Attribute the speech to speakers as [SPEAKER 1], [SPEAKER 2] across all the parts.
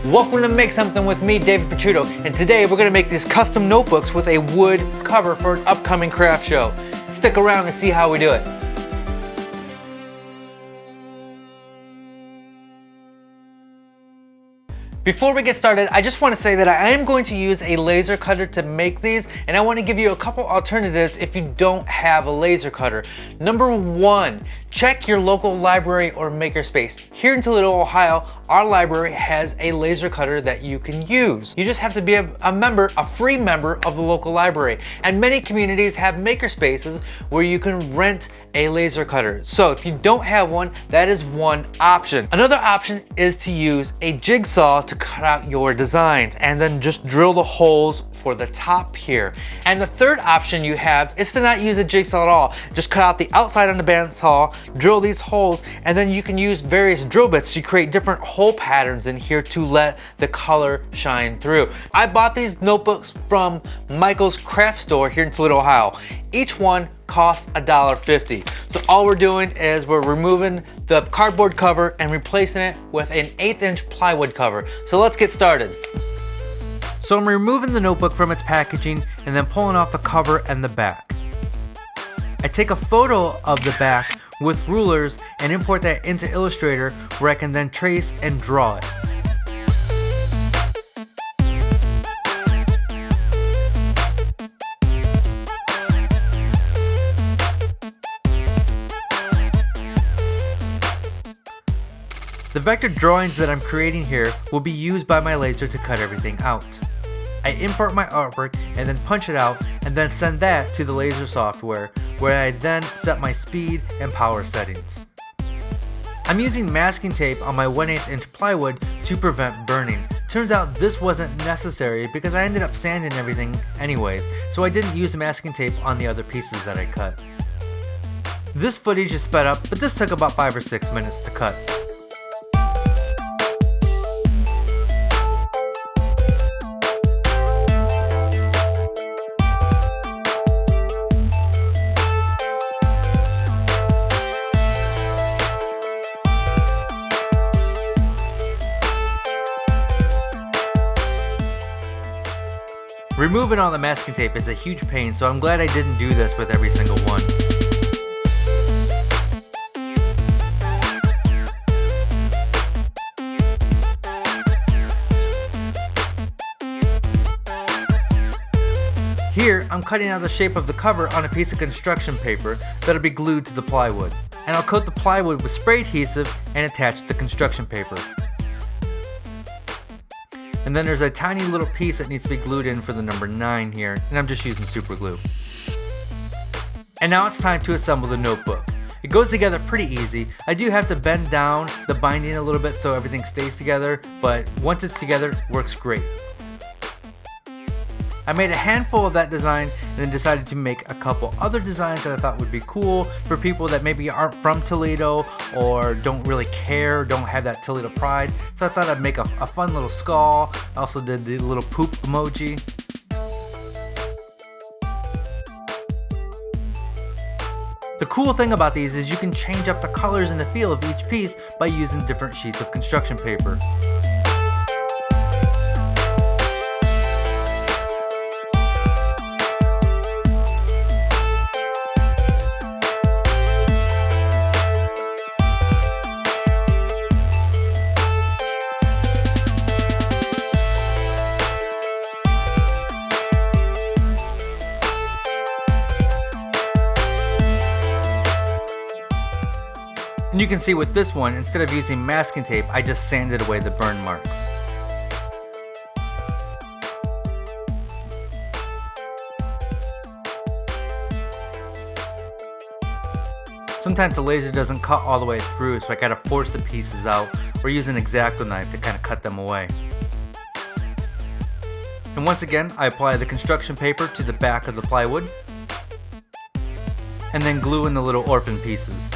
[SPEAKER 1] Welcome to Make Something with me, David Picciuto, and today we're going to make these custom notebooks with a wood cover for an upcoming craft show. Stick around and see how we do it. Before we get started, I just want to say that I am going to use a laser cutter to make these, and I want to give you a couple alternatives if you don't have a laser cutter. Number one, check your local library or makerspace. Here in Toledo, Ohio, our library has a laser cutter that you can use. You just have to be a free member of the local library. And many communities have makerspaces where you can rent a laser cutter. So if you don't have one, that is one option. Another option is to use a jigsaw to cut out your designs and then just drill the holes for the top here. And the third option you have is to not use a jigsaw at all. Just cut out the outside on the bandsaw, drill these holes, and then you can use various drill bits to create different hole patterns in here to let the color shine through. I bought these notebooks from Michael's craft store here in Toledo, Ohio. Each one costs $1.50. So all we're doing is we're removing the cardboard cover and replacing it with an 1/8" plywood cover. So let's get started. So I'm removing the notebook from its packaging and then pulling off the cover and the back. I take a photo of the back with rulers and import that into Illustrator, where I can then trace and draw it. The vector drawings that I'm creating here will be used by my laser to cut everything out. I import my artwork and then punch it out and then send that to the laser software, where I then set my speed and power settings. I'm using masking tape on my 1/8" plywood to prevent burning. Turns out this wasn't necessary because I ended up sanding everything anyways, so I didn't use masking tape on the other pieces that I cut. This footage is sped up, but this took about 5 or 6 minutes to cut. Removing all the masking tape is a huge pain, so I'm glad I didn't do this with every single one. Here, I'm cutting out the shape of the cover on a piece of construction paper that'll be glued to the plywood. And I'll coat the plywood with spray adhesive and attach the construction paper. And then there's a tiny little piece that needs to be glued in for the number 9 here, and I'm just using super glue. And now it's time to assemble the notebook. It goes together pretty easy. I do have to bend down the binding a little bit so everything stays together, but once it's together, it works great. I made a handful of that design and then decided to make a couple other designs that I thought would be cool for people that maybe aren't from Toledo or don't really care, don't have that Toledo pride. So I thought I'd make a fun little skull. I also did the little poop emoji. The cool thing about these is you can change up the colors and the feel of each piece by using different sheets of construction paper. And you can see with this one, instead of using masking tape, I just sanded away the burn marks. Sometimes the laser doesn't cut all the way through, so I gotta force the pieces out or use an X-Acto knife to kind of cut them away. And once again, I apply the construction paper to the back of the plywood and then glue in the little orphan pieces.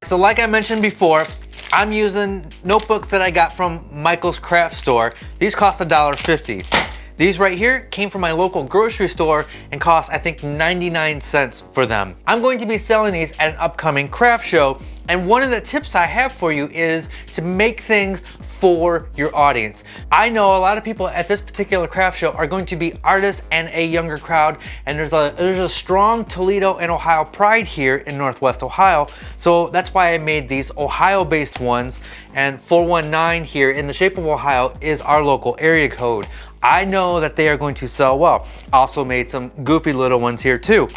[SPEAKER 1] So like I mentioned before, I'm using notebooks that I got from Michael's Craft Store. These cost $1.50. These right here came from my local grocery store and cost, I think, 99 cents for them. I'm going to be selling these at an upcoming craft show, and one of the tips I have for you is to make things for your audience. I know a lot of people at this particular craft show are going to be artists and a younger crowd, and there's a strong Toledo and Ohio pride here in Northwest Ohio, so that's why I made these Ohio-based ones, and 419 here in the shape of Ohio is our local area code. I know that they are going to sell well. Also made some goofy little ones here too.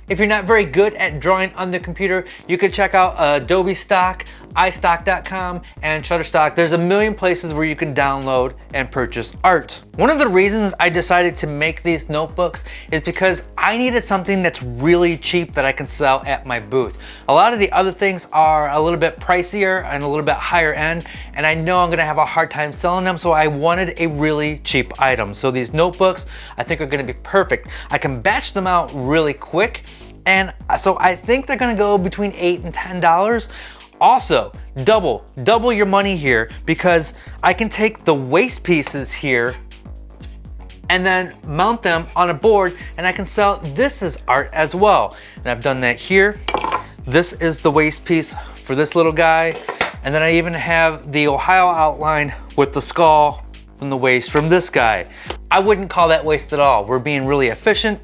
[SPEAKER 1] If you're not very good at drawing on the computer, you can check out Adobe Stock, iStock.com, and Shutterstock. There's a million places where you can download and purchase art. One of the reasons I decided to make these notebooks is because I needed something that's really cheap that I can sell at my booth. A lot of the other things are a little bit pricier and a little bit higher end, and I know I'm gonna have a hard time selling them, so I wanted a really cheap item. So these notebooks, I think, are gonna be perfect. I can batch them out really quick, and so I think they're gonna go between $8 and $10. Also, double your money here, because I can take the waste pieces here and then mount them on a board, and I can sell this as art as well. And I've done that here. This is the waste piece for this little guy. And then I even have the Ohio outline with the skull from the waste from this guy. I wouldn't call that waste at all. We're being really efficient,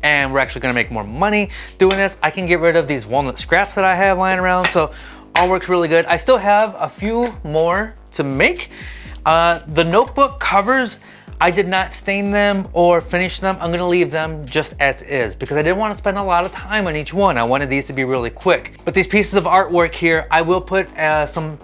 [SPEAKER 1] and we're actually gonna make more money doing this. I can get rid of these walnut scraps that I have lying around, so all works really good. I still have a few more to make. The notebook covers, I did not stain them or finish them. I'm gonna leave them just as is because I didn't want to spend a lot of time on each one. I wanted these to be really quick. But these pieces of artwork here, I will put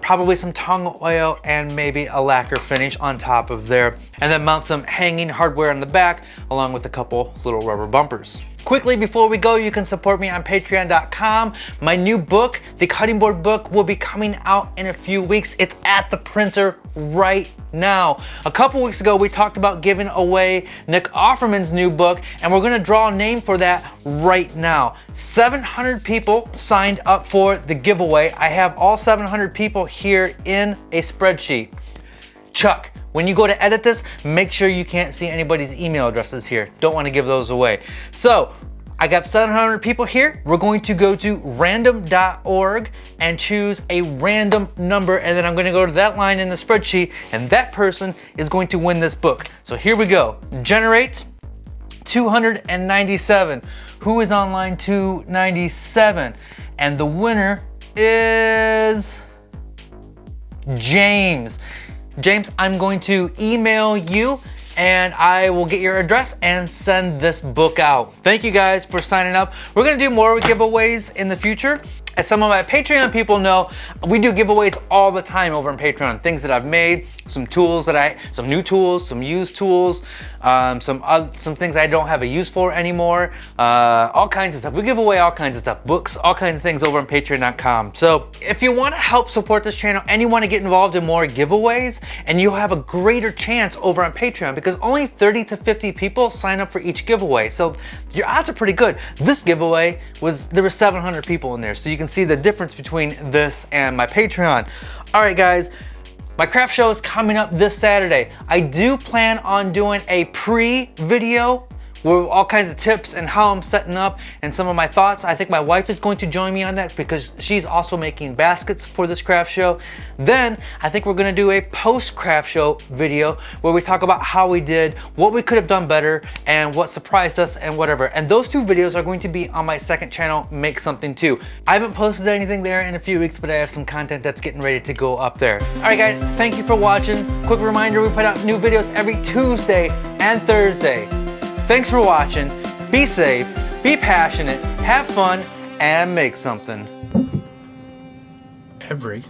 [SPEAKER 1] probably some tung oil and maybe a lacquer finish on top of there, and then mount some hanging hardware on the back along with a couple little rubber bumpers. Quickly before we go, you can support me on patreon.com. My new book, the cutting board book, will be coming out in a few weeks. It's at the printer right now. A couple weeks ago, we talked about giving away Nick Offerman's new book, and we're gonna draw a name for that right now. 700 people signed up for the giveaway. I have all 700 people here in a spreadsheet. Chuck, when you go to edit this, make sure you can't see anybody's email addresses here. Don't want to give those away. So I got 700 people here. We're going to go to random.org and choose a random number, and then I'm going to go to that line in the spreadsheet, and that person is going to win this book. So here we go. Generate 297. Who is on line 297? And the winner is James. James, I'm going to email you and I will get your address and send this book out. Thank you guys for signing up. We're gonna do more giveaways in the future. As some of my Patreon people know, we do giveaways all the time over on Patreon. Things that I've made, some tools that some new tools, some used tools, some things I don't have a use for anymore, all kinds of stuff. We give away all kinds of stuff, books, all kinds of things over on patreon.com. So if you want to help support this channel and you want to get involved in more giveaways, and you'll have a greater chance over on Patreon because only 30 to 50 people sign up for each giveaway. So your odds are pretty good. This giveaway there were 700 people in there. So you can see the difference between this and my Patreon. All right, guys. My craft show is coming up this Saturday. I do plan on doing a pre-video with all kinds of tips and how I'm setting up and some of my thoughts. I think my wife is going to join me on that because she's also making baskets for this craft show. Then I think we're gonna do a post-craft show video where we talk about how we did, what we could have done better, and what surprised us and whatever. And those two videos are going to be on my second channel, Make Something Too. I haven't posted anything there in a few weeks, but I have some content that's getting ready to go up there. All right, guys, thank you for watching. Quick reminder, we put out new videos every Tuesday and Thursday. Thanks for watching. Be safe, be passionate, have fun, and make something.
[SPEAKER 2] Every